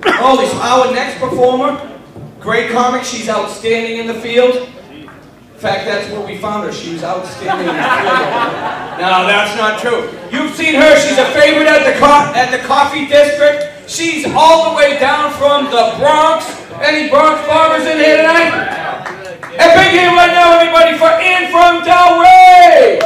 Holy, our next performer, great comic, she's outstanding in the field. In fact, that's where we found her. She was outstanding in the field. No, that's not true. You've seen her. She's a favorite at the Coffee District. She's all the way down from the Bronx. Any Bronx barbers in here tonight? A big hand right now, everybody, for Ann from Delray!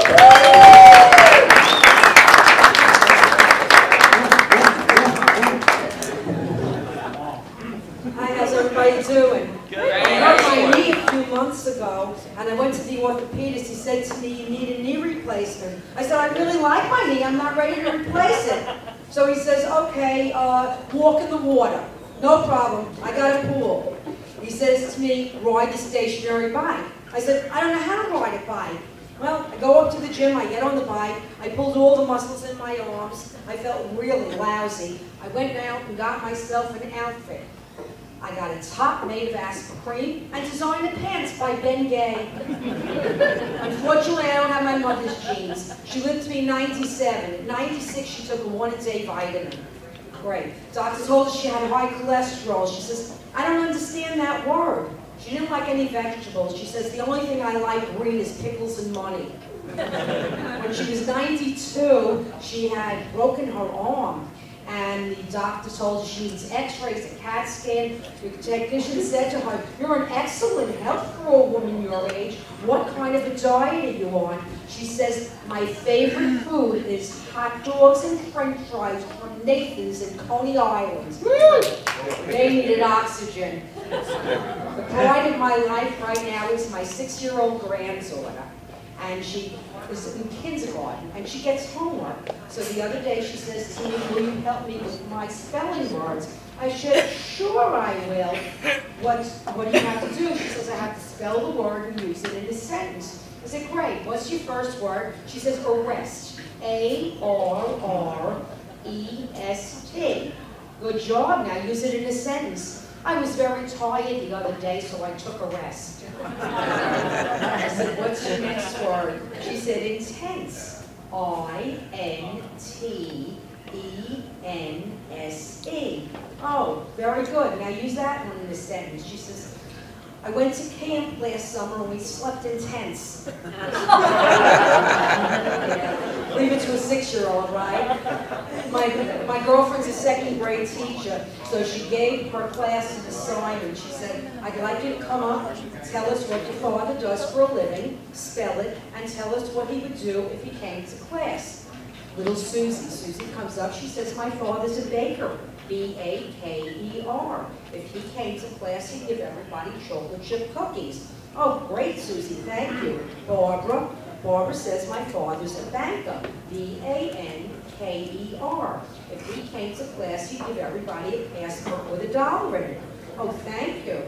Hi, how's everybody doing? I hurt my knee a few months ago, and I went to the orthopedist. He said to me, you need a knee replacement. I said, I really like my knee. I'm not ready to replace it. So he says, okay, walk in the water. No problem. I got a pool. He says to me, ride the stationary bike. I said, I don't know how to ride a bike. Well, I go up to the gym, I get on the bike, I pulled all the muscles in my arms. I felt really lousy. I went out and got myself an outfit. I got a top made of asparine and designer pants by Ben Gay. Unfortunately, I don't have my mother's genes. She lived to be 97. At 96, she took a one-a-day vitamin. Great. Doctor told her she had high cholesterol. She says, I don't understand that word. She didn't like any vegetables. She says, the only thing I like green is pickles and money. When she was 92, she had broken her arm. And the doctor told her she needs x-rays, a CAT scan. The technician said to her, you're in excellent health for a woman your age. What kind of a diet are you on? She says, my favorite food is hot dogs and french fries from Nathan's in Coney Island. They needed oxygen. The pride of my life right now is my 6-year-old granddaughter. And she is in kindergarten, and she gets homework. So the other day she says to me, will you help me with my spelling words? I said, sure I will. What do you have to do? She says, I have to spell the word and use it in a sentence. I said, great, what's your first word? She says, arrest. A-R-R-E-S-T. Good job, now use it in a sentence. I was very tired the other day, so I took a rest. I said, what's your next word? She said, intense. I-N-T-E-N-S-E. Oh, very good. Now use that one in a sentence. She says, I went to camp last summer and we slept in tents. Leave it to a 6-year-old, right? My girlfriend's a 2nd grade teacher, so she gave her class an assignment. She said, I'd like you to come up, tell us what your father does for a living, spell it, and tell us what he would do if he came to class. Little Susie comes up, she says, my father's a baker, B-A-K-E-R. If he came to class, he'd give everybody chocolate chip cookies. Oh, great, Susie, thank you. Barbara says, my father's a banker, B-A-N-K-E-R. If he came to class, he'd give everybody a passport with $1 in it. Oh, thank you.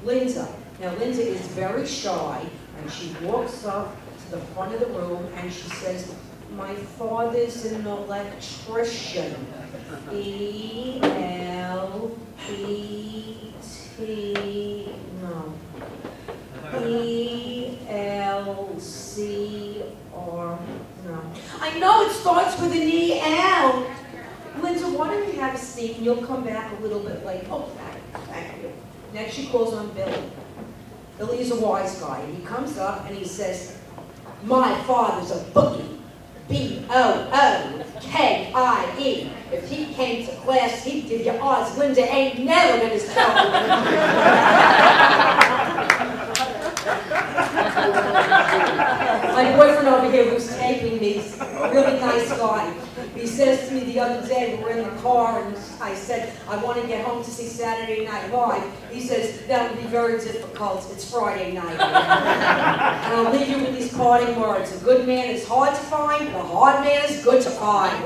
Linda. Now, Linda is very shy, and she walks up to the front of the room, and she says, my father's an electrician. E-L-E-T, no. E-L-C-R, no. I know it starts with an E-L. Linda, why don't you have a seat and you'll come back a little bit late. Oh, thank you. Next she calls on Billy. Billy is a wise guy, and he comes up and he says, my father's a bookie. B-O-O-K-I-E. If he came to class, he'd give you odds. Linda ain't never gonna stop. My boyfriend over here who's taping me is a really nice guy. He says to me the other day, we were in the car, and I said, I want to get home to see Saturday Night Live. He says, that would be very difficult. It's Friday night. And I'll leave you with these parting words. A good man is hard to find, a hard man is good to find.